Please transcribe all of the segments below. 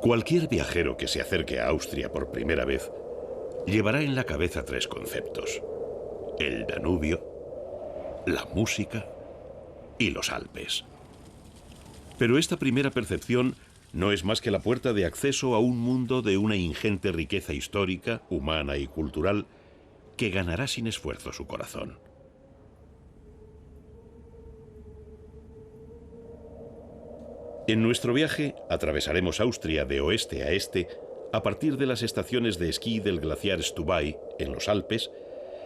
Cualquier viajero que se acerque a Austria por primera vez llevará en la cabeza tres conceptos: el Danubio, la música y los Alpes. Pero esta primera percepción no es más que la puerta de acceso a un mundo de una ingente riqueza histórica, humana y cultural que ganará sin esfuerzo su corazón. En nuestro viaje atravesaremos Austria de oeste a este a partir de las estaciones de esquí del glaciar Stubai, en los Alpes,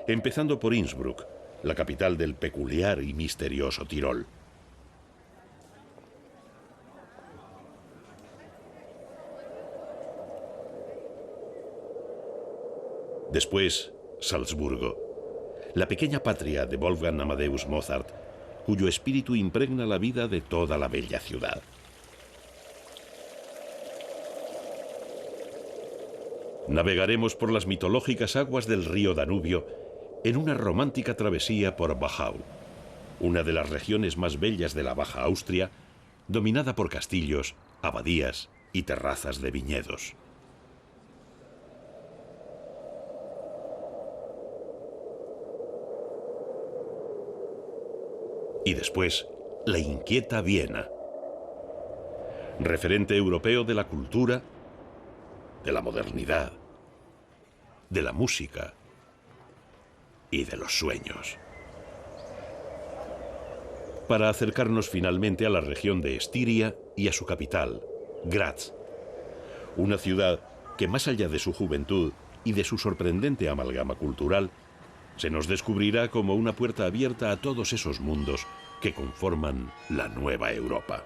empezando por Innsbruck, la capital del peculiar y misterioso Tirol. Después, Salzburgo, la pequeña patria de Wolfgang Amadeus Mozart, cuyo espíritu impregna la vida de toda la bella ciudad. Navegaremos por las mitológicas aguas del río Danubio en una romántica travesía por Wachau, una de las regiones más bellas de la Baja Austria, dominada por castillos, abadías y terrazas de viñedos. Y después, la inquieta Viena, referente europeo de la cultura, de la modernidad, de la música y de los sueños. Para acercarnos finalmente a la región de Estiria y a su capital, Graz, una ciudad que, más allá de su juventud y de su sorprendente amalgama cultural, se nos descubrirá como una puerta abierta a todos esos mundos que conforman la nueva Europa.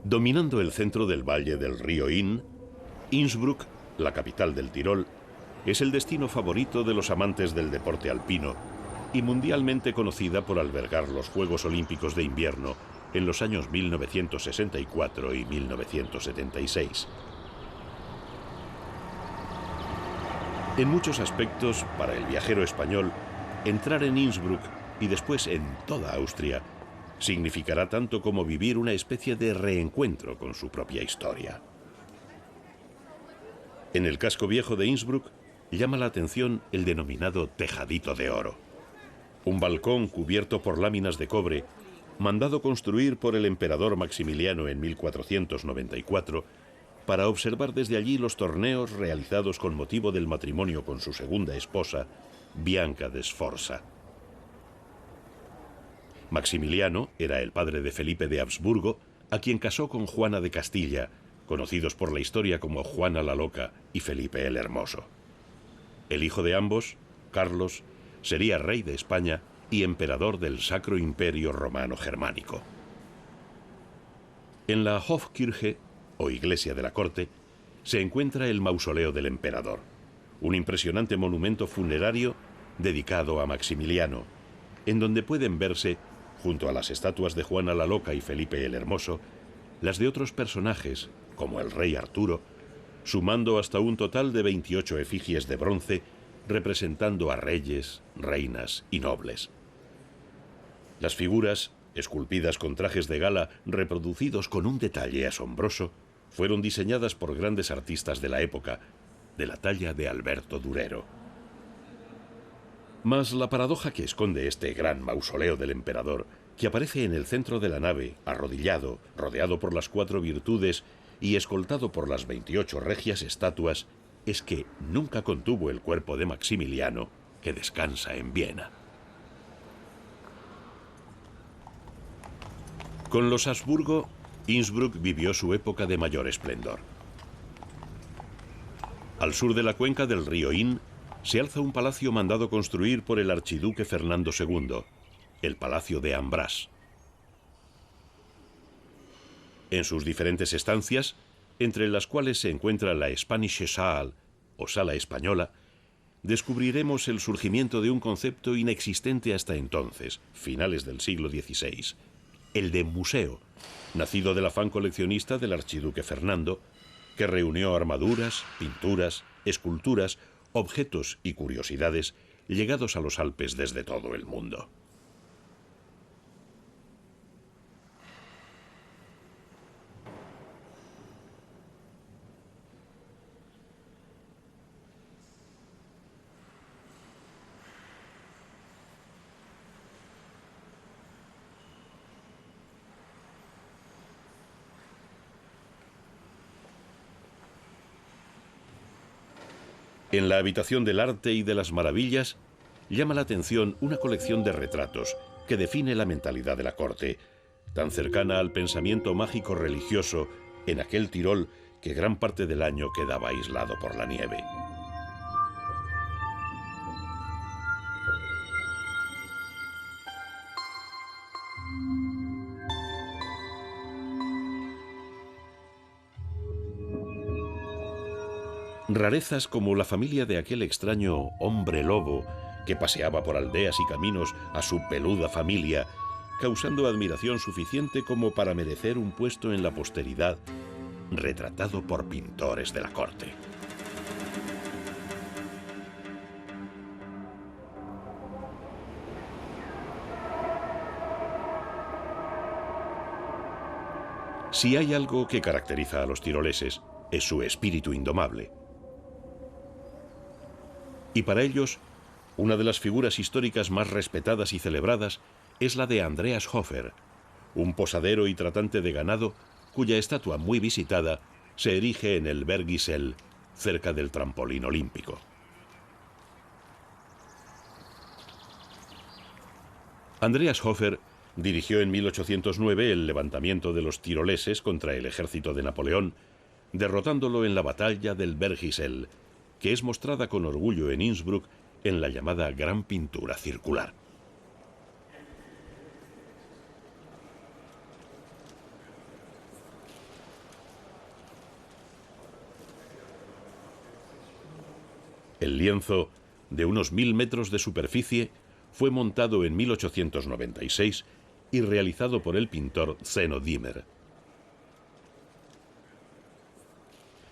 Dominando el centro del valle del río Inn, Innsbruck, la capital del Tirol, es el destino favorito de los amantes del deporte alpino y mundialmente conocida por albergar los Juegos Olímpicos de Invierno en los años 1964 y 1976. En muchos aspectos, para el viajero español, entrar en Innsbruck y después en toda Austria significará tanto como vivir una especie de reencuentro con su propia historia. En el casco viejo de Innsbruck llama la atención el denominado Tejadito de Oro, un balcón cubierto por láminas de cobre, mandado construir por el emperador Maximiliano en 1494, para observar desde allí los torneos realizados con motivo del matrimonio con su segunda esposa, Bianca de Sforza. Maximiliano era el padre de Felipe de Habsburgo, a quien casó con Juana de Castilla, conocidos por la historia como Juana la Loca y Felipe el Hermoso. El hijo de ambos, Carlos, sería rey de España y emperador del Sacro Imperio Romano Germánico. En la Hofkirche, o iglesia de la corte, se encuentra el mausoleo del emperador, un impresionante monumento funerario dedicado a Maximiliano, en donde pueden verse, junto a las estatuas de Juana la Loca y Felipe el Hermoso, las de otros personajes, como el rey Arturo, sumando hasta un total de 28 efigies de bronce representando a reyes, reinas y nobles. Las figuras, esculpidas con trajes de gala reproducidos con un detalle asombroso, fueron diseñadas por grandes artistas de la época, de la talla de Alberto Durero. Mas la paradoja que esconde este gran mausoleo del emperador, que aparece en el centro de la nave, arrodillado, rodeado por las 4 virtudes y escoltado por las 28 regias estatuas, es que nunca contuvo el cuerpo de Maximiliano, que descansa en Viena. Con los Habsburgo, Innsbruck vivió su época de mayor esplendor. Al sur de la cuenca del río Inn se alza un palacio mandado construir por el archiduque Fernando II, el Palacio de Ambras. En sus diferentes estancias, entre las cuales se encuentra la Spanische Saal, o Sala Española, descubriremos el surgimiento de un concepto inexistente hasta entonces, finales del siglo XVI, el de museo, nacido del afán coleccionista del archiduque Fernando, que reunió armaduras, pinturas, esculturas, objetos y curiosidades llegados a los Alpes desde todo el mundo. En la habitación del arte y de las maravillas, llama la atención una colección de retratos que define la mentalidad de la corte, tan cercana al pensamiento mágico religioso en aquel Tirol que gran parte del año quedaba aislado por la nieve. Rarezas como la familia de aquel extraño hombre lobo que paseaba por aldeas y caminos a su peluda familia, causando admiración suficiente como para merecer un puesto en la posteridad, retratado por pintores de la corte. Si hay algo que caracteriza a los tiroleses, es su espíritu indomable. Y para ellos, una de las figuras históricas más respetadas y celebradas es la de Andreas Hofer, un posadero y tratante de ganado cuya estatua muy visitada se erige en el Bergisel, cerca del trampolín olímpico. Andreas Hofer dirigió en 1809 el levantamiento de los tiroleses contra el ejército de Napoleón, derrotándolo en la batalla del Bergisel, que es mostrada con orgullo en Innsbruck en la llamada Gran Pintura Circular. El lienzo, de unos 1000 metros de superficie, fue montado en 1896 y realizado por el pintor Zeno Dimmer.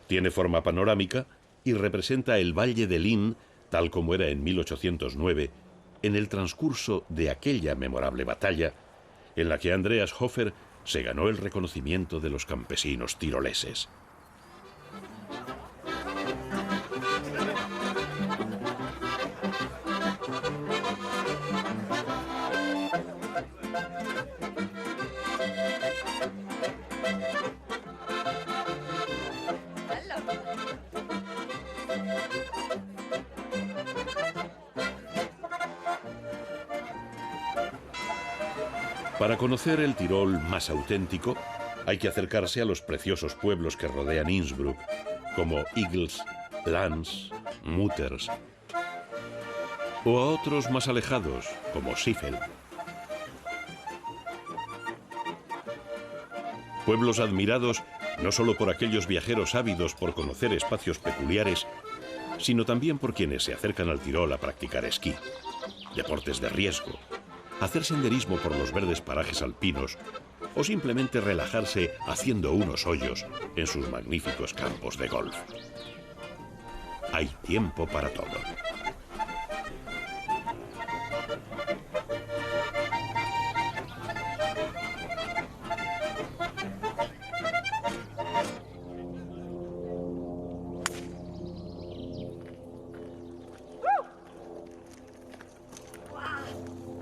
Tiene forma panorámica y representa el Valle del Inn, tal como era en 1809, en el transcurso de aquella memorable batalla, en la que Andreas Hofer se ganó el reconocimiento de los campesinos tiroleses. Para conocer el Tirol más auténtico, hay que acercarse a los preciosos pueblos que rodean Innsbruck, como Igls, Lanz, Mutters, o a otros más alejados, como Seefeld. Pueblos admirados no solo por aquellos viajeros ávidos por conocer espacios peculiares, sino también por quienes se acercan al Tirol a practicar esquí, deportes de riesgo, hacer senderismo por los verdes parajes alpinos o simplemente relajarse haciendo unos hoyos en sus magníficos campos de golf. Hay tiempo para todo.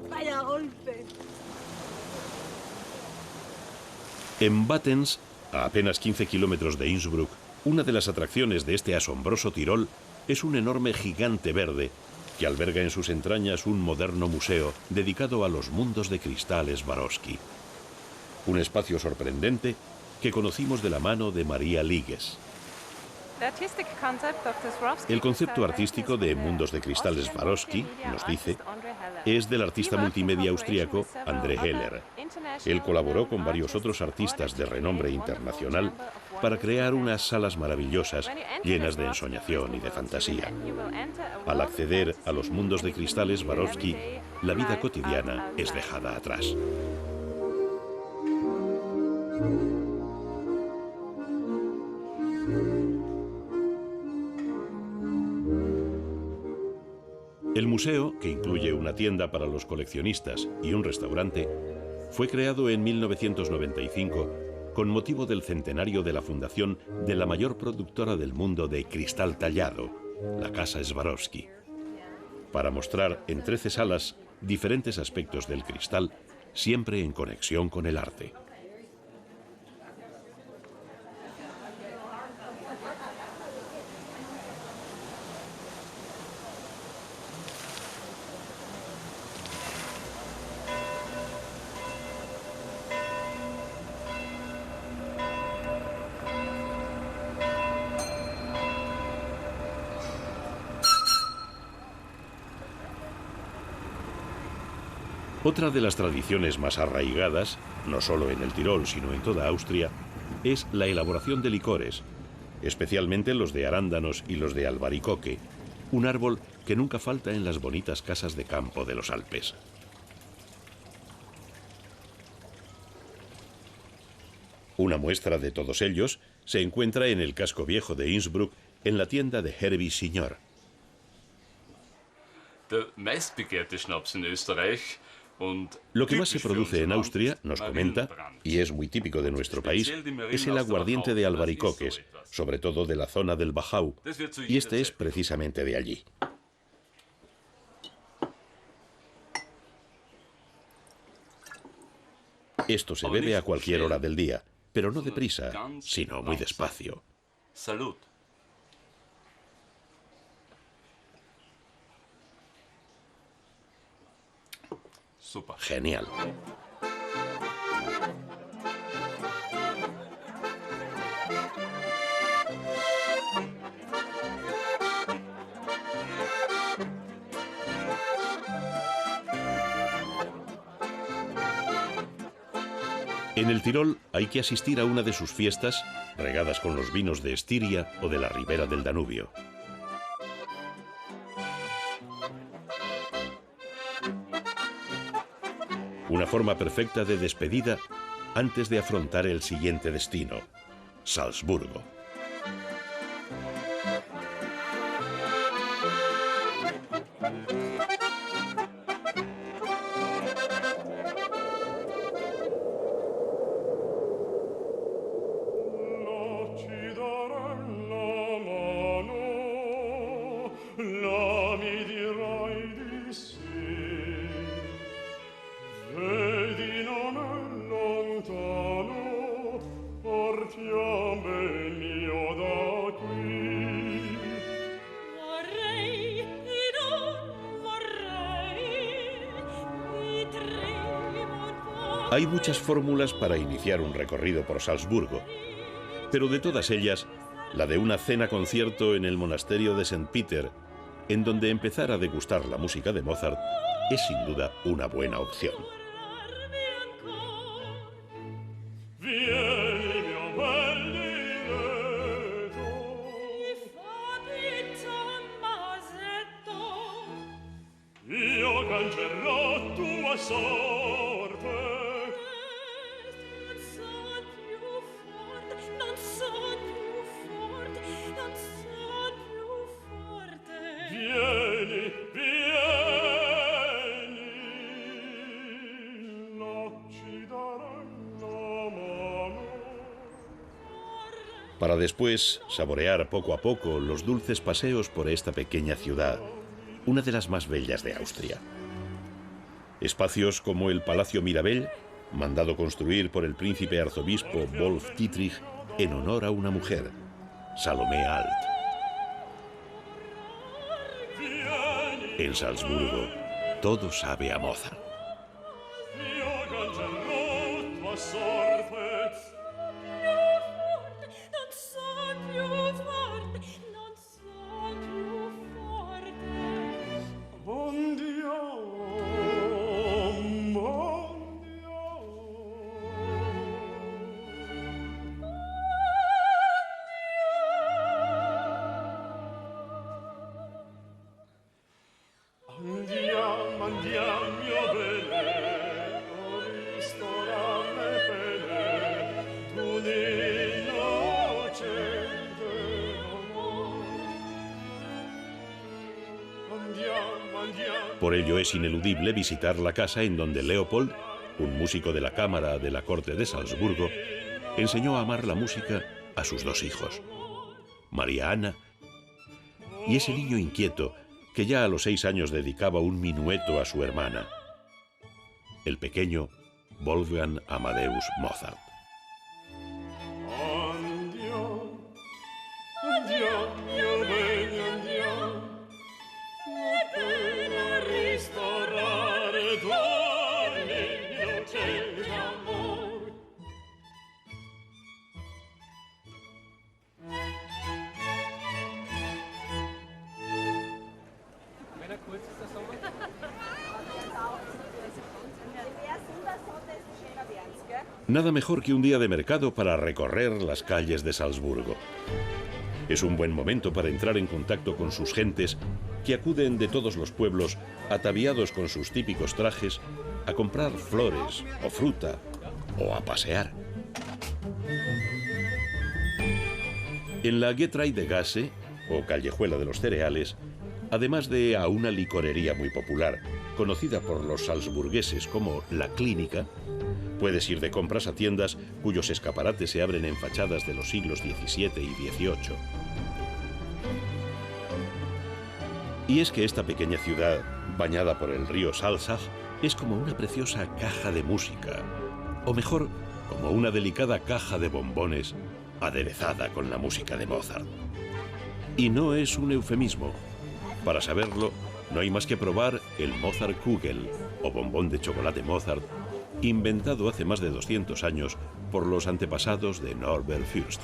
¡Vaya golpe! En Battens, a apenas 15 kilómetros de Innsbruck, una de las atracciones de este asombroso Tirol es un enorme gigante verde que alberga en sus entrañas un moderno museo dedicado a los mundos de cristal Swarovski. Un espacio sorprendente que conocimos de la mano de María Liges. El concepto artístico de mundos de cristal Swarovski, nos dice, es del artista multimedia austriaco André Heller. Él colaboró con varios otros artistas de renombre internacional para crear unas salas maravillosas llenas de ensoñación y de fantasía. Al acceder a los mundos de cristal Swarovski, la vida cotidiana es dejada atrás. El museo, que incluye una tienda para los coleccionistas y un restaurante, fue creado en 1995 con motivo del centenario de la fundación de la mayor productora del mundo de cristal tallado, la Casa Swarovski, para mostrar en 13 salas diferentes aspectos del cristal, siempre en conexión con el arte. Otra de las tradiciones más arraigadas, no solo en el Tirol, sino en toda Austria, es la elaboración de licores, especialmente los de arándanos y los de albaricoque, un árbol que nunca falta en las bonitas casas de campo de los Alpes. Una muestra de todos ellos se encuentra en el casco viejo de Innsbruck, en la tienda de Herbie Signor. Lo que más se produce en Austria, nos comenta, y es muy típico de nuestro país, es el aguardiente de albaricoques, sobre todo de la zona del Wachau, y este es precisamente de allí. Esto se bebe a cualquier hora del día, pero no deprisa, sino muy despacio. Salud. Super. Genial. En el Tirol hay que asistir a una de sus fiestas, regadas con los vinos de Estiria o de la ribera del Danubio. Una forma perfecta de despedida antes de afrontar el siguiente destino, Salzburgo. Hay muchas fórmulas para iniciar un recorrido por Salzburgo, pero de todas ellas, la de una cena-concierto en el monasterio de St. Peter, en donde empezar a degustar la música de Mozart, es sin duda una buena opción. para después saborear poco a poco los dulces paseos por esta pequeña ciudad, una de las más bellas de Austria. Espacios como el Palacio Mirabell, mandado construir por el príncipe arzobispo Wolf Dietrich en honor a una mujer, Salomé Alt. En Salzburgo, todo sabe a Mozart. Por ello es ineludible visitar la casa en donde Leopold, un músico de la cámara de la corte de Salzburgo, enseñó a amar la música a sus dos hijos, María Ana y ese niño inquieto que ya a los 6 años dedicaba un minueto a su hermana, el pequeño Wolfgang Amadeus Mozart. Nada mejor que un día de mercado para recorrer las calles de Salzburgo. Es un buen momento para entrar en contacto con sus gentes que acuden de todos los pueblos, ataviados con sus típicos trajes, a comprar flores o fruta o a pasear. En la Getreidegasse, o callejuela de los cereales, además de a una licorería muy popular, conocida por los salzburgueses como La Clínica, puedes ir de compras a tiendas cuyos escaparates se abren en fachadas de los siglos XVII y XVIII. Y es que esta pequeña ciudad, bañada por el río Salzach, es como una preciosa caja de música, o mejor, como una delicada caja de bombones aderezada con la música de Mozart. Y no es un eufemismo. Para saberlo, no hay más que probar el Mozartkugel, o bombón de chocolate Mozart, inventado hace más de 200 años por los antepasados de Norbert Fürst.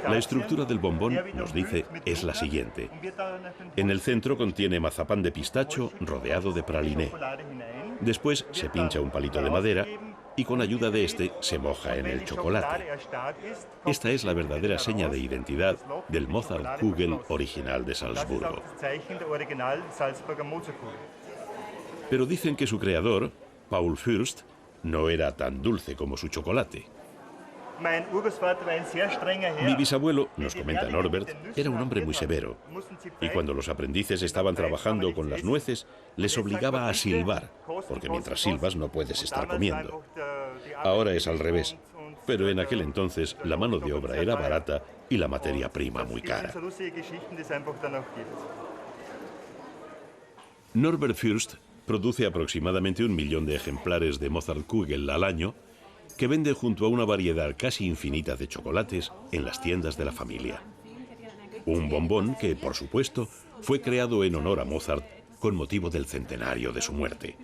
La estructura del bombón, nos dice, es la siguiente. En el centro contiene mazapán de pistacho rodeado de praliné. Después se pincha un palito de madera y con ayuda de este se moja en el chocolate. Esta es la verdadera seña de identidad del Mozartkugel original de Salzburgo. Pero dicen que su creador, Paul Fürst, no era tan dulce como su chocolate. Mi bisabuelo, nos comenta Norbert, era un hombre muy severo, y cuando los aprendices estaban trabajando con las nueces, les obligaba a silbar, porque mientras silbas no puedes estar comiendo. Ahora es al revés, pero en aquel entonces la mano de obra era barata y la materia prima muy cara. Norbert Fürst produce aproximadamente 1 millón de ejemplares de Mozartkugel al año, que vende junto a una variedad casi infinita de chocolates en las tiendas de la familia. Un bombón que, por supuesto, fue creado en honor a Mozart con motivo del centenario de su muerte.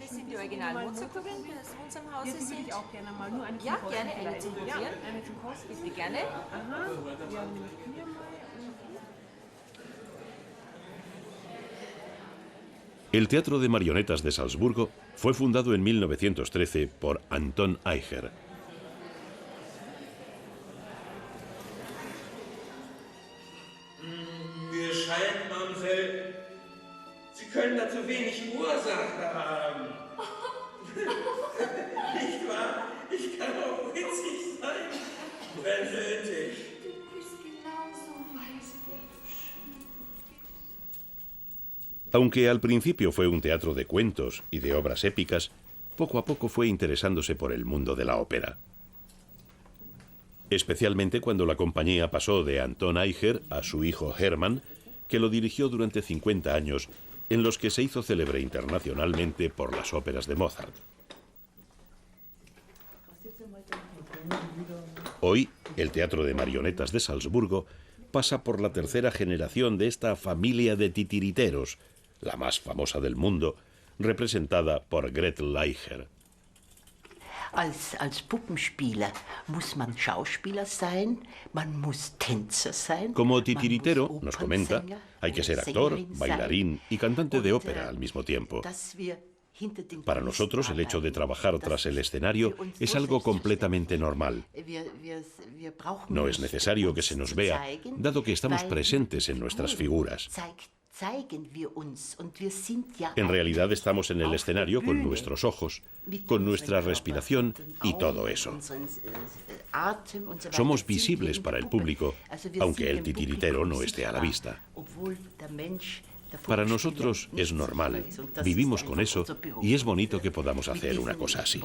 El Teatro de Marionetas de Salzburgo fue fundado en 1913 por Anton Eicher. Sie können da zu wenig Ursache haben. Nicht wahr? Ich kann auch witzig sein, wenn nötig. Du bist genauso weiß wie du. Aunque al principio fue un teatro de cuentos y de obras épicas, poco a poco fue interesándose por el mundo de la ópera. Especialmente cuando la compañía pasó de Anton Eicher a su hijo Hermann, que lo dirigió durante 50 años, en los que se hizo célebre internacionalmente por las óperas de Mozart. Hoy, el Teatro de Marionetas de Salzburgo pasa por la tercera generación de esta familia de titiriteros, la más famosa del mundo, representada por Gretel Eicher. Als Puppenspieler muss man Schauspieler sein, man muss Tänzer sein. Como titiritero, nos comenta, hay que ser actor, bailarín y cantante de ópera al mismo tiempo. Para nosotros, el hecho de trabajar tras el escenario es algo completamente normal. No es necesario que se nos vea, dado que estamos presentes en nuestras figuras. En realidad estamos en el escenario con nuestros ojos, con nuestra respiración y todo eso. Somos visibles para el público, aunque el titiritero no esté a la vista. Para nosotros es normal, vivimos con eso y es bonito que podamos hacer una cosa así.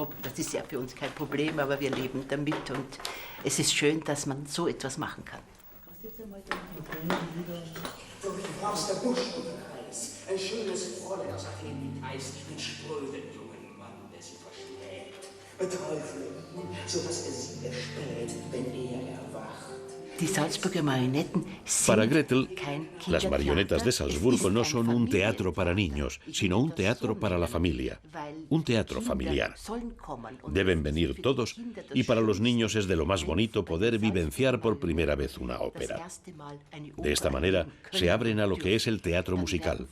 So wie Forst der Buschbeweis, ein schönes Fräulein aus Athen mit Eis, den spröden jungen Mann, der sie verschlägt, beträufelt, so dass sie erspäht, wenn erwacht. Para Gretel, las marionetas de Salzburgo no son un teatro para niños, sino un teatro para la familia, un teatro familiar. Deben venir todos y para los niños es de lo más bonito poder vivenciar por primera vez una ópera. De esta manera se abren a lo que es el teatro musical.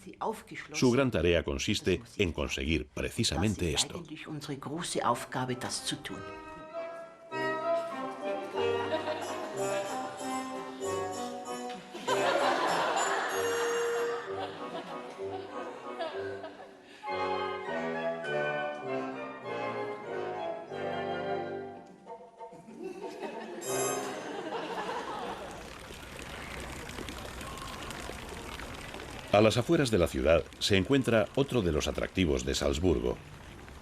Su gran tarea consiste en conseguir precisamente esto. A las afueras de la ciudad se encuentra otro de los atractivos de Salzburgo,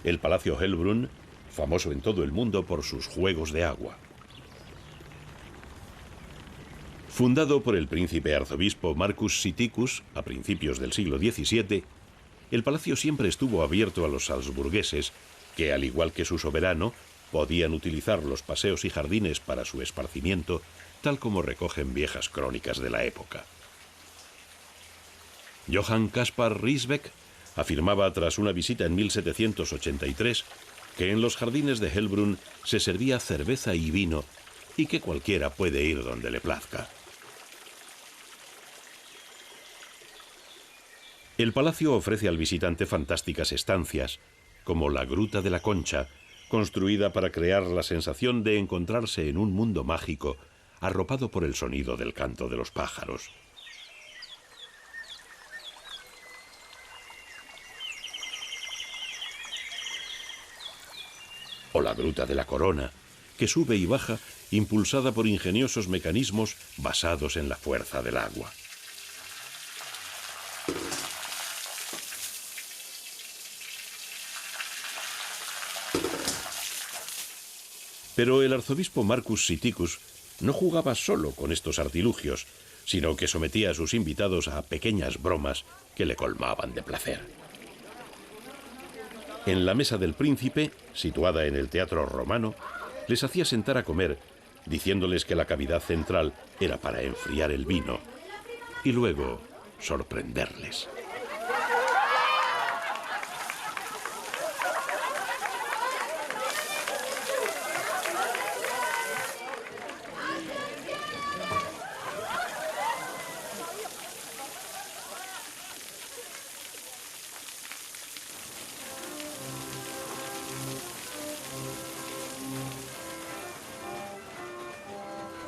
el Palacio Hellbrunn, famoso en todo el mundo por sus juegos de agua. Fundado por el príncipe arzobispo Marcus Sitticus a principios del siglo XVII, el palacio siempre estuvo abierto a los salzburgueses, que, al igual que su soberano, podían utilizar los paseos y jardines para su esparcimiento, tal como recogen viejas crónicas de la época. Johann Caspar Riesebeck afirmaba tras una visita en 1783 que en los jardines de Hellbrunn se servía cerveza y vino y que cualquiera puede ir donde le plazca. El palacio ofrece al visitante fantásticas estancias, como la Gruta de la Concha, construida para crear la sensación de encontrarse en un mundo mágico, arropado por el sonido del canto de los pájaros. O la Gruta de la Corona, que sube y baja, impulsada por ingeniosos mecanismos basados en la fuerza del agua. Pero el arzobispo Marcus Sitticus no jugaba solo con estos artilugios, sino que sometía a sus invitados a pequeñas bromas que le colmaban de placer. En la mesa del príncipe, situada en el Teatro Romano, les hacía sentar a comer, diciéndoles que la cavidad central era para enfriar el vino, y luego sorprenderles.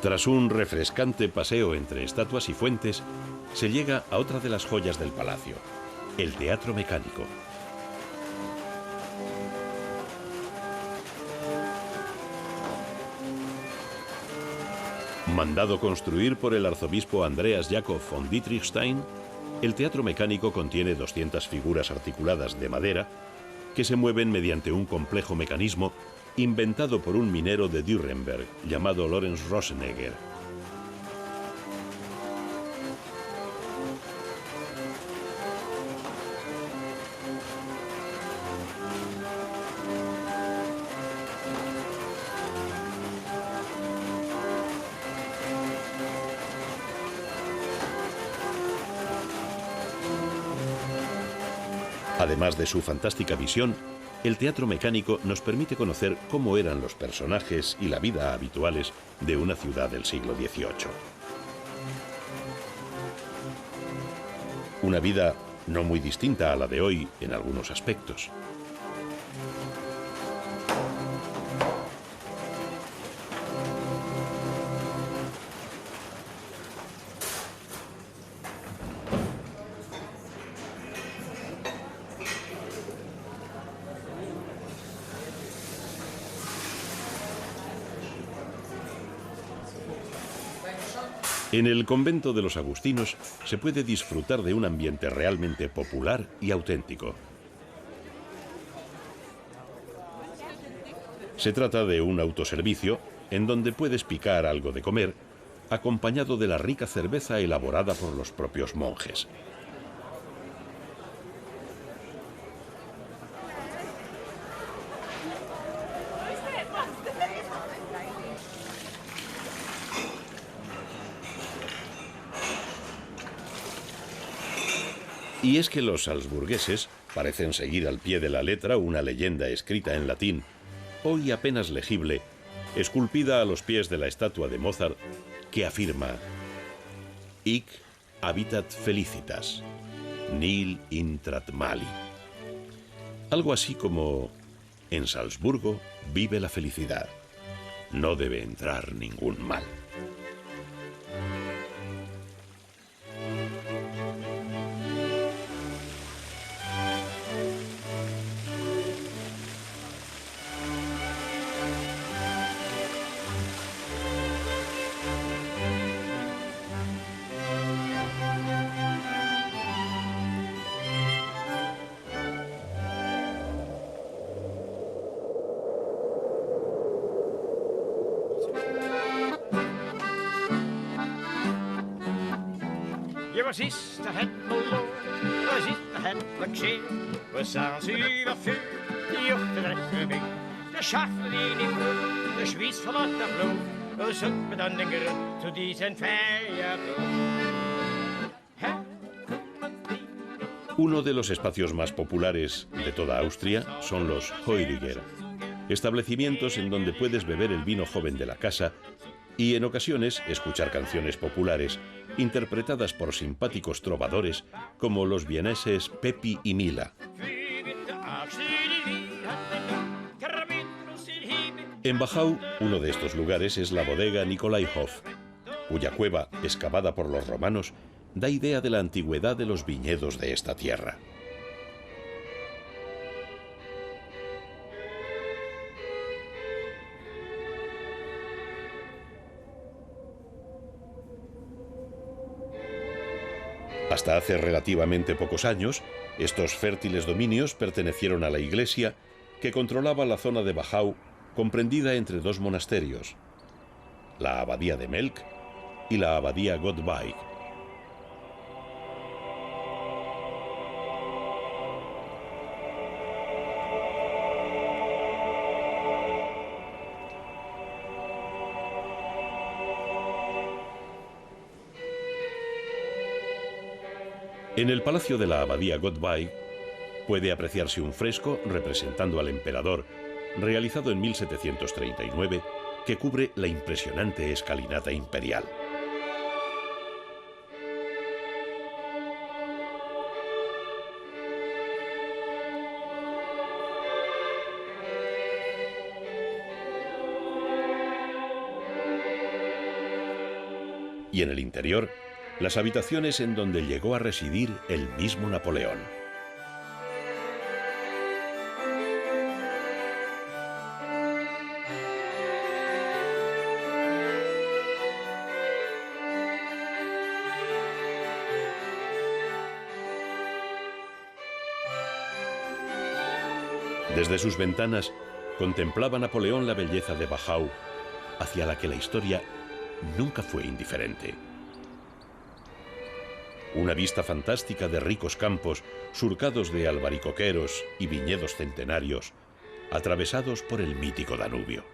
Tras un refrescante paseo entre estatuas y fuentes, se llega a otra de las joyas del palacio, el Teatro Mecánico. Mandado construir por el arzobispo Andreas Jakob von Dietrichstein, el Teatro Mecánico contiene 200 figuras articuladas de madera que se mueven mediante un complejo mecanismo inventado por un minero de Nuremberg llamado Lorenz Rosenegger. Además de su fantástica visión, el teatro mecánico nos permite conocer cómo eran los personajes y la vida habituales de una ciudad del siglo XVIII. Una vida no muy distinta a la de hoy en algunos aspectos. En el convento de los agustinos se puede disfrutar de un ambiente realmente popular y auténtico. Se trata de un autoservicio en donde puedes picar algo de comer, acompañado de la rica cerveza elaborada por los propios monjes. Y es que los salzburgueses parecen seguir al pie de la letra una leyenda escrita en latín, hoy apenas legible, esculpida a los pies de la estatua de Mozart, que afirma: Hic habitat felicitas, nil intrat mali. Algo así como: en Salzburgo vive la felicidad, no debe entrar ningún mal. Was ist der Hemmelloh, was ist der Hemmer geschehen? Was sagen sie überführt, die Juchte treffen mich. Der Schaffner in im Blut, der Schweiß von lauter Blut. Was hat mir dann den Grund zu diesem Feiertag? Uno de los espacios más populares de toda Austria son los Heuriger, establecimientos en donde puedes beber el vino joven de la casa y en ocasiones escuchar canciones populares interpretadas por simpáticos trovadores como los vieneses Pepi y Mila. En Wachau, uno de estos lugares es la bodega Nikolaihof, cuya cueva, excavada por los romanos, da idea de la antigüedad de los viñedos de esta tierra. Hasta hace relativamente pocos años, estos fértiles dominios pertenecieron a la iglesia que controlaba la zona de Wachau comprendida entre dos monasterios, la abadía de Melk y la abadía Gottweig. En el palacio de la abadía Gottweig puede apreciarse un fresco representando al emperador, realizado en 1739, que cubre la impresionante escalinata imperial. Y en el interior, las habitaciones en donde llegó a residir el mismo Napoleón. Desde sus ventanas contemplaba Napoleón la belleza de Wachau, hacia la que la historia nunca fue indiferente. Una vista fantástica de ricos campos surcados de albaricoqueros y viñedos centenarios, atravesados por el mítico Danubio.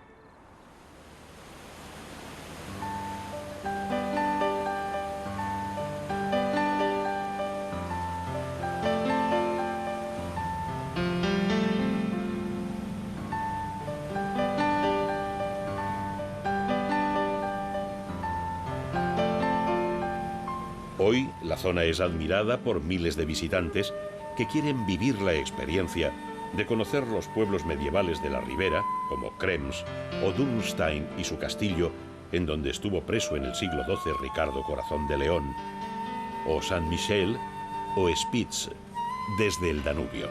Hoy, la zona es admirada por miles de visitantes que quieren vivir la experiencia de conocer los pueblos medievales de la ribera, como Krems o Dürnstein y su castillo, en donde estuvo preso en el siglo XII Ricardo Corazón de León, o Saint-Michel o Spitz, desde el Danubio.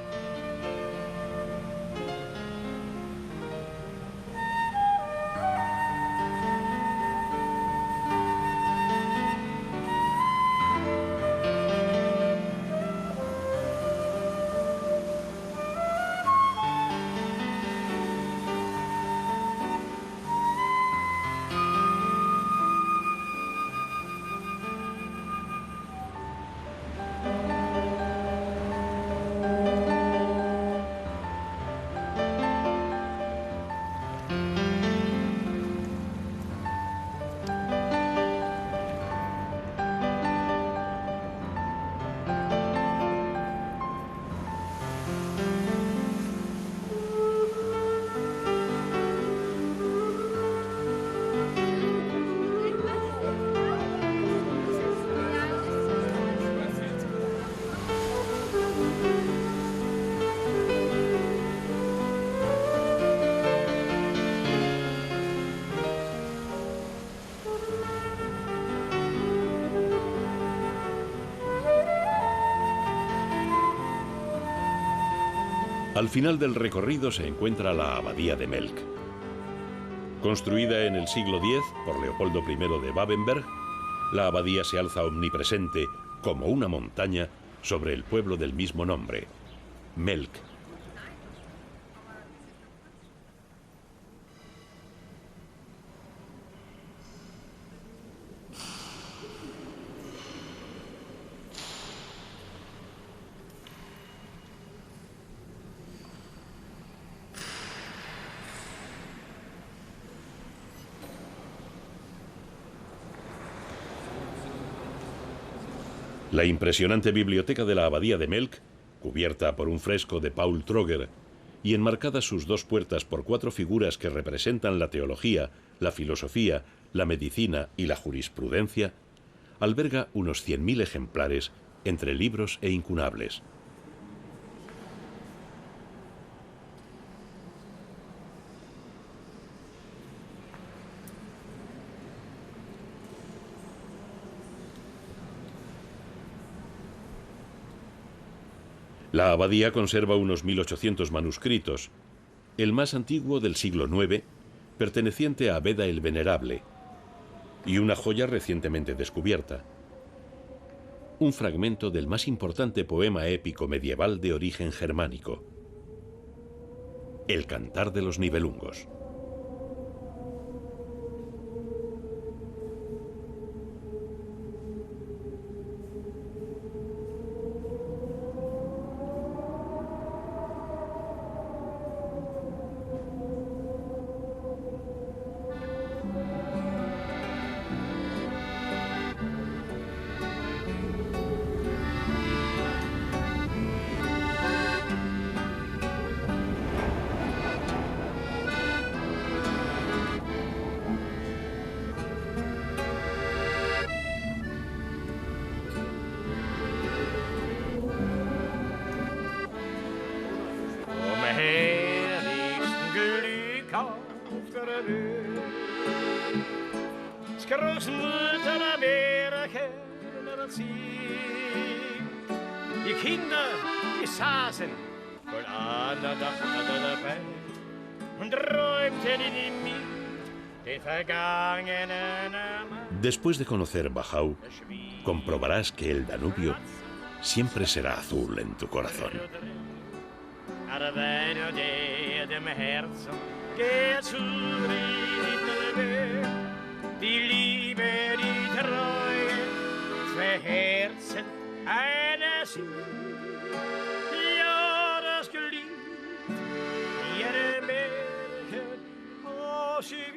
Al final del recorrido se encuentra la abadía de Melk. Construida en el siglo X por Leopoldo I de Babenberg, la abadía se alza omnipresente como una montaña sobre el pueblo del mismo nombre, Melk. La impresionante biblioteca de la abadía de Melk, cubierta por un fresco de Paul Troger y enmarcadas sus dos puertas por 4 figuras que representan la teología, la filosofía, la medicina y la jurisprudencia, alberga unos 100.000 ejemplares entre libros e incunables. La abadía conserva unos 1800 manuscritos, el más antiguo del siglo IX, perteneciente a Beda el Venerable, y una joya recientemente descubierta, un fragmento del más importante poema épico medieval de origen germánico, el Cantar de los Nibelungos. Después de conocer Wachau, comprobarás que el Danubio siempre será azul en tu corazón. Arbeiter dem Herzen geht zu Ritter, die Liebe, die Treue, zwei Herzen, eine Seele. Ja, das gelingt, ihre Märchen, oh, sie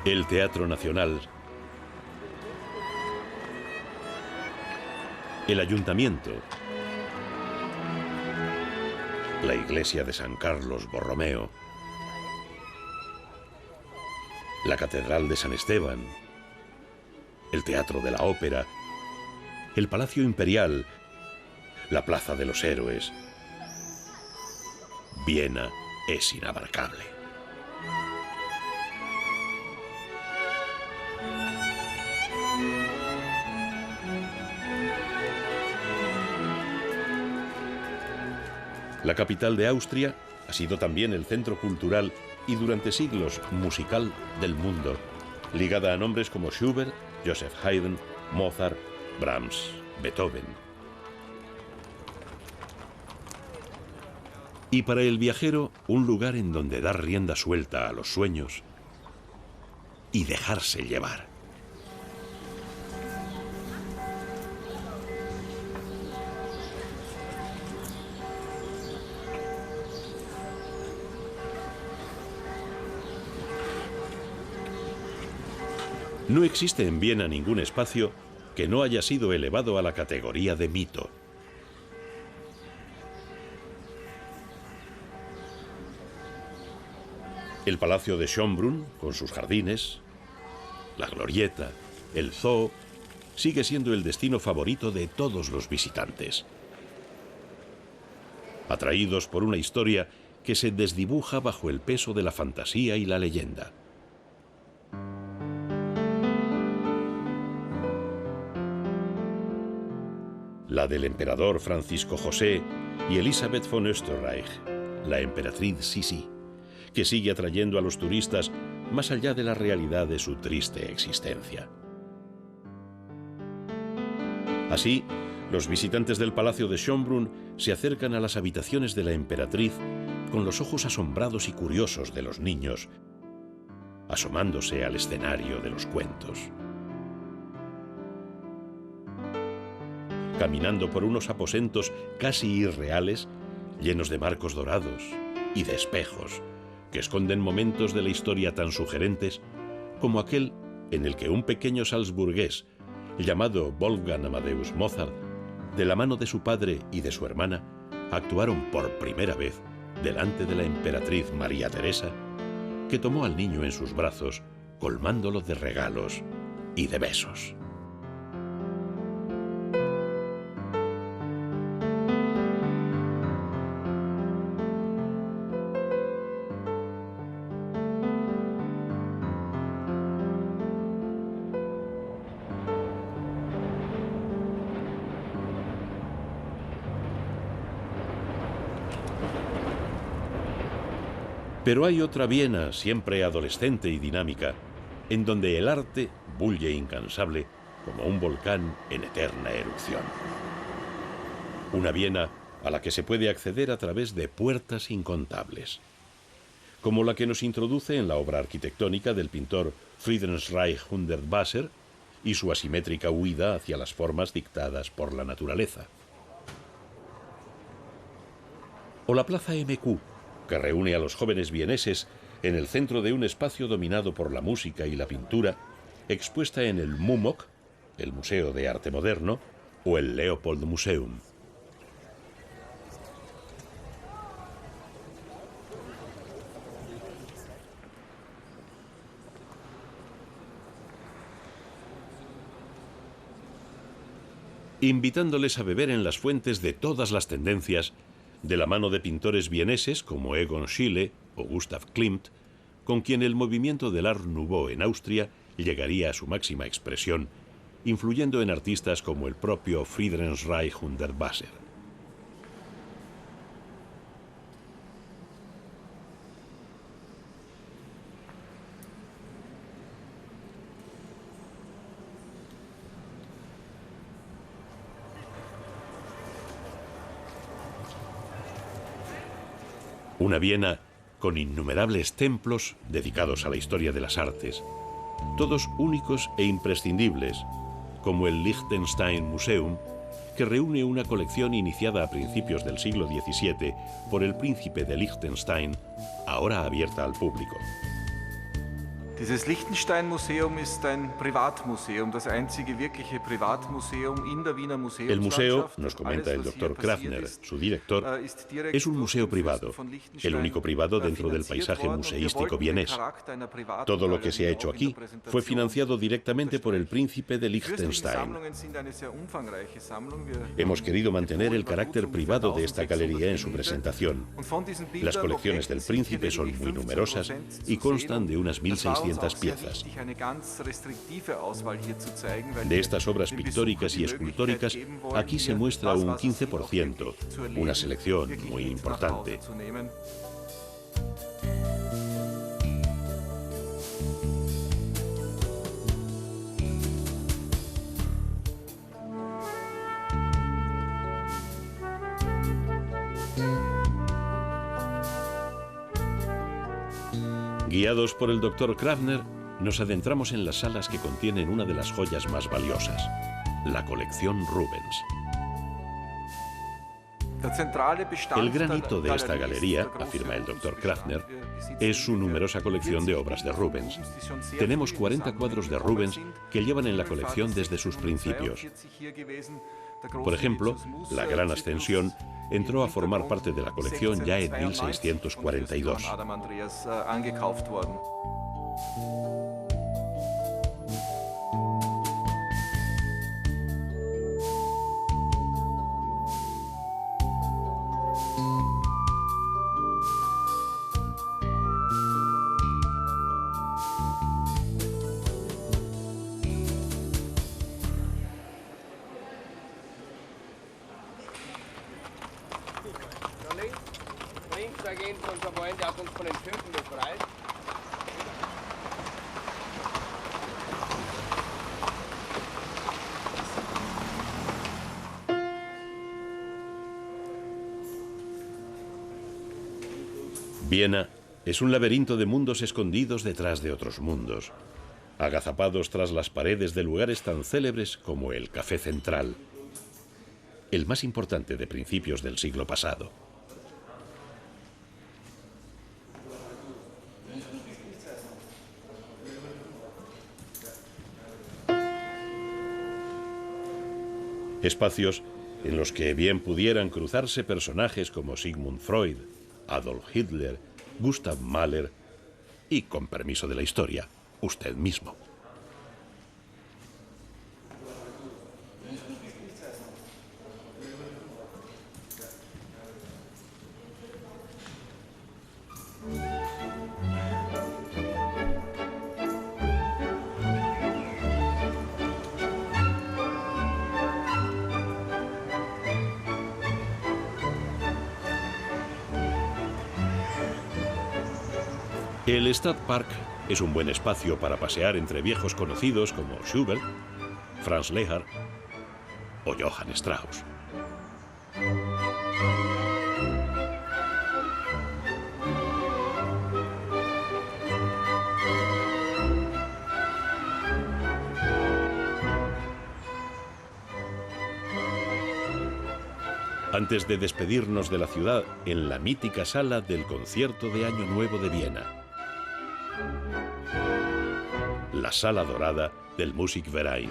El Teatro Nacional, el Ayuntamiento, la Iglesia de San Carlos Borromeo, la Catedral de San Esteban, el Teatro de la Ópera, el Palacio Imperial, la Plaza de los Héroes. Viena es inabarcable. La capital de Austria ha sido también el centro cultural y durante siglos musical del mundo, ligada a nombres como Schubert, Joseph Haydn, Mozart, Brahms, Beethoven. Y para el viajero, un lugar en donde dar rienda suelta a los sueños y dejarse llevar. No existe en Viena ningún espacio que no haya sido elevado a la categoría de mito. El Palacio de Schönbrunn, con sus jardines, la Glorieta, el Zoo, sigue siendo el destino favorito de todos los visitantes. Atraídos por una historia que se desdibuja bajo el peso de la fantasía y la leyenda. La del emperador Francisco José y Elisabeth von Österreich, la emperatriz Sisi, que sigue atrayendo a los turistas más allá de la realidad de su triste existencia. Así, los visitantes del Palacio de Schönbrunn se acercan a las habitaciones de la emperatriz con los ojos asombrados y curiosos de los niños, asomándose al escenario de los cuentos. Caminando por unos aposentos casi irreales, llenos de marcos dorados y de espejos, que esconden momentos de la historia tan sugerentes como aquel en el que un pequeño salzburgués llamado Wolfgang Amadeus Mozart, de la mano de su padre y de su hermana, actuaron por primera vez delante de la emperatriz María Teresa, que tomó al niño en sus brazos, colmándolo de regalos y de besos. Pero hay otra Viena, siempre adolescente y dinámica, en donde el arte bulle incansable como un volcán en eterna erupción. Una Viena a la que se puede acceder a través de puertas incontables, como la que nos introduce en la obra arquitectónica del pintor Friedrich Reich Hundertwasser y su asimétrica huida hacia las formas dictadas por la naturaleza. O la Plaza MQ, que reúne a los jóvenes vieneses en el centro de un espacio dominado por la música y la pintura, expuesta en el MUMOC, el Museo de Arte Moderno, o el Leopold Museum. Invitándoles a beber en las fuentes de todas las tendencias, de la mano de pintores vieneses como Egon Schiele o Gustav Klimt, con quien el movimiento del Art Nouveau en Austria llegaría a su máxima expresión, influyendo en artistas como el propio Friedrich Reich Hundertwasser. Una Viena con innumerables templos dedicados a la historia de las artes, todos únicos e imprescindibles, como el Liechtenstein Museum, que reúne una colección iniciada a principios del siglo XVII por el príncipe de Liechtenstein, ahora abierta al público. Dieses Liechtenstein-Museum ist ein Privatmuseum, das einzige wirkliche Privatmuseum in der Wiener Museumslandschaft. El museo, nos comenta el Dr. Krafner, su director, es un museo privado, el único privado dentro del paisaje museístico vienés. Todo lo que se ha hecho aquí fue financiado directamente por el príncipe de Liechtenstein. Hemos querido mantener el carácter privado de esta galería en su presentación. Las colecciones del príncipe son muy numerosas y constan de unas 1.600 piezas. De estas obras pictóricas y escultóricas, aquí se muestra un 15%, una selección muy importante. Guiados por el Dr. Krafner, nos adentramos en las salas que contienen una de las joyas más valiosas, la colección Rubens. El gran hito de esta galería, afirma el Dr. Krafner, es su numerosa colección de obras de Rubens. Tenemos 40 cuadros de Rubens que llevan en la colección desde sus principios. Por ejemplo, la Gran Ascensión entró a formar parte de la colección ya en 1642. Viena es un laberinto de mundos escondidos detrás de otros mundos, agazapados tras las paredes de lugares tan célebres como el Café Central, el más importante de principios del siglo pasado. Espacios en los que bien pudieran cruzarse personajes como Sigmund Freud, Adolf Hitler, Gustav Mahler y, con permiso de la historia, usted mismo. El Stadtpark es un buen espacio para pasear entre viejos conocidos como Schubert, Franz Lehár o Johann Strauss. antes de despedirnos de la ciudad en la mítica sala del concierto de Año Nuevo de Viena. La sala dorada del Musikverein.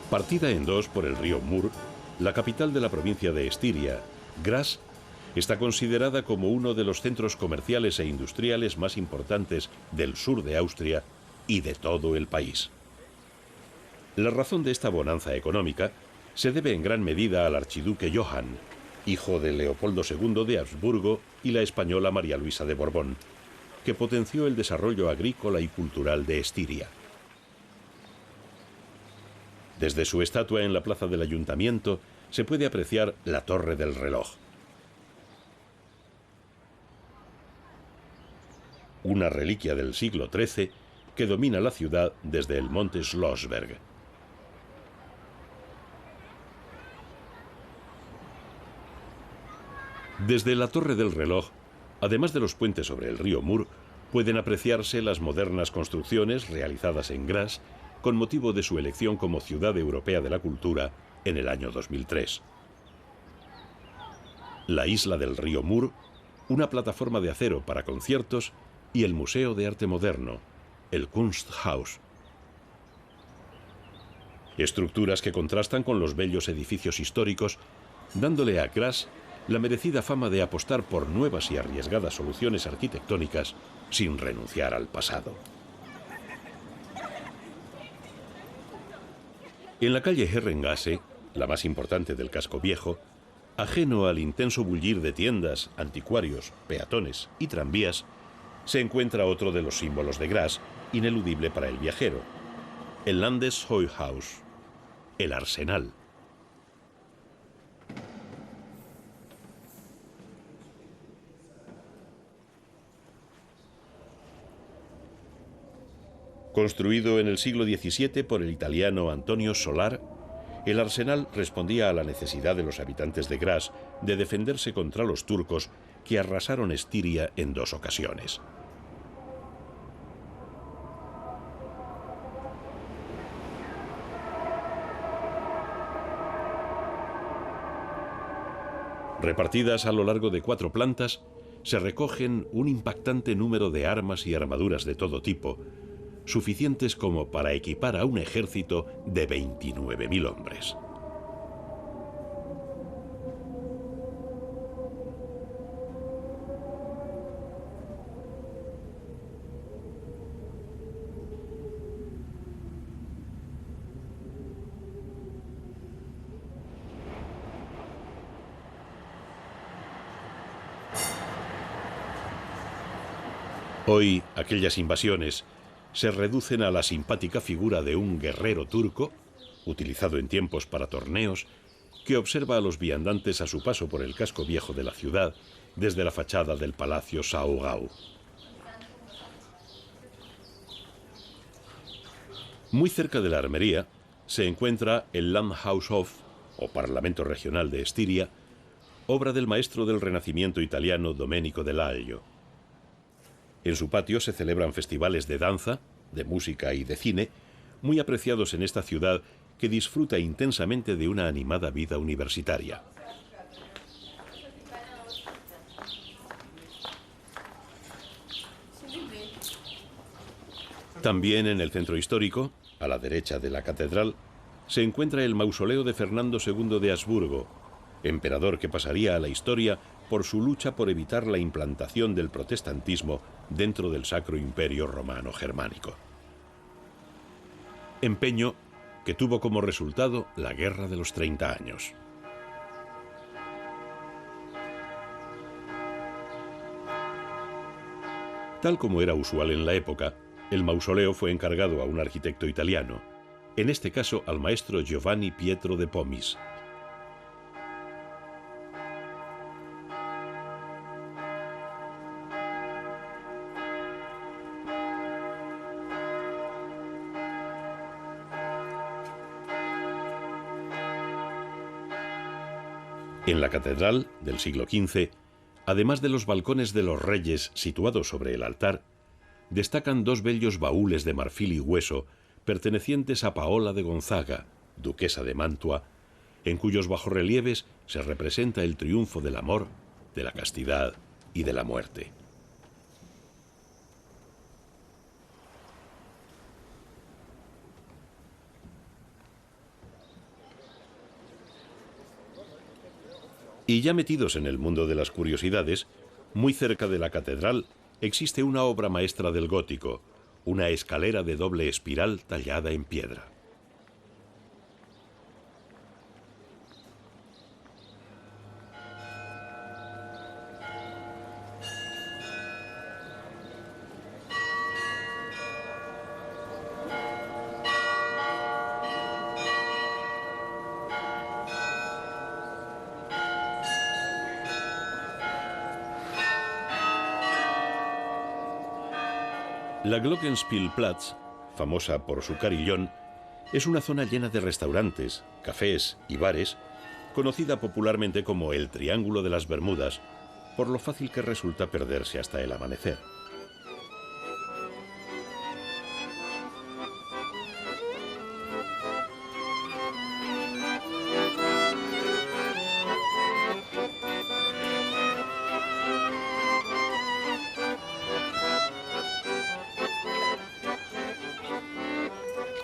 Partida en dos por el río Mur, la capital de la provincia de Estiria, Graz, está considerada como uno de los centros comerciales e industriales más importantes del sur de Austria y de todo el país. La razón de esta bonanza económica se debe en gran medida al archiduque Johann, hijo de Leopoldo II de Habsburgo y la española María Luisa de Borbón, que potenció el desarrollo agrícola y cultural de Estiria. Desde su estatua en la plaza del ayuntamiento se puede apreciar la Torre del Reloj. Una reliquia del siglo XIII que domina la ciudad desde el monte Schlossberg. Desde la Torre del Reloj, además de los puentes sobre el río Mur, pueden apreciarse las modernas construcciones realizadas en Graz con motivo de su elección como Ciudad Europea de la Cultura en el año 2003. La isla del río Mur, una plataforma de acero para conciertos y el Museo de Arte Moderno, el Kunsthaus. Estructuras que contrastan con los bellos edificios históricos, dándole a Graz la merecida fama de apostar por nuevas y arriesgadas soluciones arquitectónicas sin renunciar al pasado. En la calle Herrengasse, la más importante del casco viejo, ajeno al intenso bullir de tiendas, anticuarios, peatones y tranvías, se encuentra otro de los símbolos de Graz, ineludible para el viajero, el Landesheuhaus, el arsenal. Construido en el siglo XVII por el italiano Antonio Solar, el arsenal respondía a la necesidad de los habitantes de Graz de defenderse contra los turcos que arrasaron Estiria en 2 ocasiones. Repartidas a lo largo de 4 plantas, se recogen un impactante número de armas y armaduras de todo tipo, suficientes como para equipar a un ejército de 29.000 hombres. Hoy, aquellas invasiones se reducen a la simpática figura de un guerrero turco, utilizado en tiempos para torneos, que observa a los viandantes a su paso por el casco viejo de la ciudad desde la fachada del Palacio Saugau. Muy cerca de la armería se encuentra el Landhaushof, o Parlamento Regional de Estiria, obra del maestro del Renacimiento italiano Domenico de Laglio. En su patio se celebran festivales de danza, de música y de cine, muy apreciados en esta ciudad que disfruta intensamente de una animada vida universitaria. También en el centro histórico, a la derecha de la catedral, se encuentra el mausoleo de Fernando II de Habsburgo, emperador que pasaría a la historia por su lucha por evitar la implantación del protestantismo dentro del Sacro Imperio Romano Germánico. Empeño que tuvo como resultado la Guerra de los 30 años. Tal como era usual en la época, el mausoleo fue encargado a un arquitecto italiano, en este caso al maestro Giovanni Pietro de Pomis. En la catedral del siglo XV, además de los balcones de los reyes situados sobre el altar, destacan dos bellos baúles de marfil y hueso pertenecientes a Paola de Gonzaga, duquesa de Mantua, en cuyos bajorrelieves se representa el triunfo del amor, de la castidad y de la muerte. Y ya metidos en el mundo de las curiosidades, muy cerca de la catedral existe una obra maestra del gótico, una escalera de doble espiral tallada en piedra. La Glockenspielplatz, famosa por su carillón, es una zona llena de restaurantes, cafés y bares, conocida popularmente como el Triángulo de las Bermudas, por lo fácil que resulta perderse hasta el amanecer.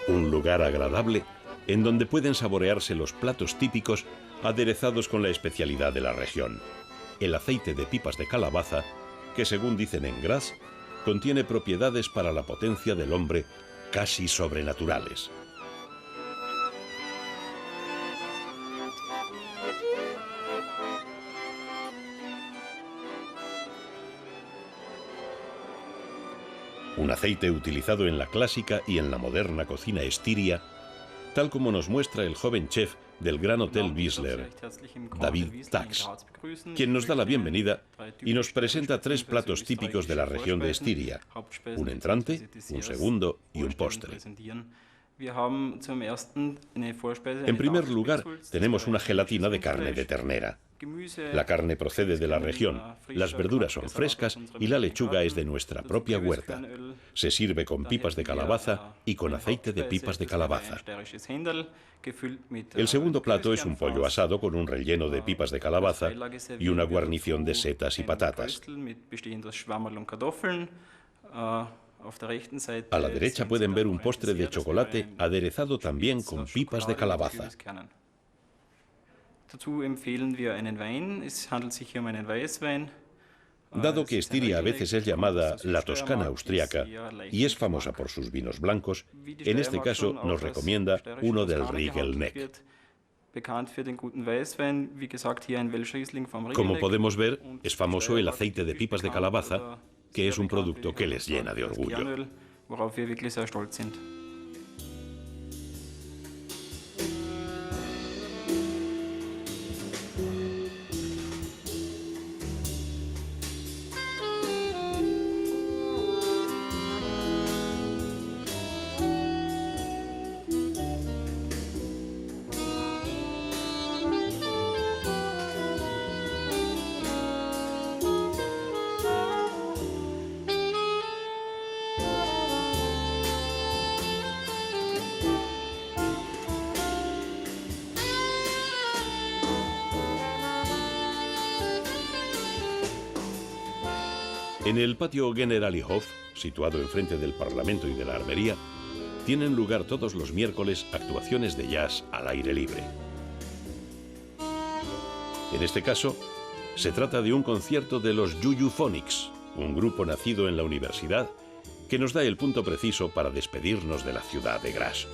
Un lugar agradable en donde pueden saborearse los platos típicos aderezados con la especialidad de la región, el aceite de pipas de calabaza, que según dicen en Graz, contiene propiedades para la potencia del hombre casi sobrenaturales. Un aceite utilizado en la clásica y en la moderna cocina estiria, tal como nos muestra el joven chef del Gran Hotel Whistler, David Tax, quien nos da la bienvenida y nos presenta tres platos típicos de la región de Estiria, un entrante, un segundo y un postre. En primer lugar, tenemos una gelatina de carne de ternera. La carne procede de la región, las verduras son frescas y la lechuga es de nuestra propia huerta. Se sirve con pipas de calabaza y con aceite de pipas de calabaza. El segundo plato es un pollo asado con un relleno de pipas de calabaza y una guarnición de setas y patatas. A la derecha pueden ver un postre de chocolate aderezado también con pipas de calabaza. Dado que Estiria a veces es llamada la Toscana austriaca y es famosa por sus vinos blancos, en este caso nos recomienda uno del Riegelneck. Como podemos ver, es famoso el aceite de pipas de calabaza, que es un producto que les llena de orgullo. En el patio Generalihof, situado enfrente del Parlamento y de la Armería, tienen lugar todos los miércoles actuaciones de jazz al aire libre. En este caso, se trata de un concierto de los Yuyu-Phonics, un grupo nacido en la universidad que nos da el punto preciso para despedirnos de la ciudad de Graz.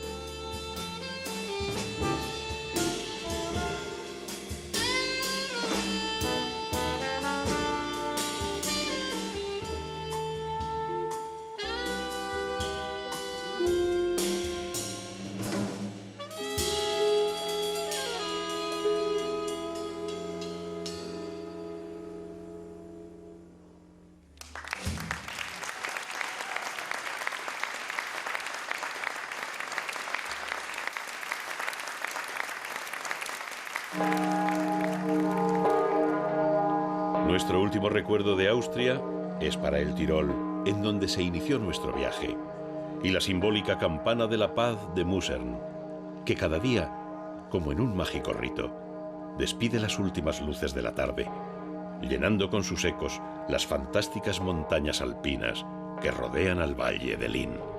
Nuestro último recuerdo de Austria es para el Tirol, en donde se inició nuestro viaje, y la simbólica campana de la paz de Musern, que cada día, como en un mágico rito, despide las últimas luces de la tarde, llenando con sus ecos las fantásticas montañas alpinas que rodean al valle de Linn.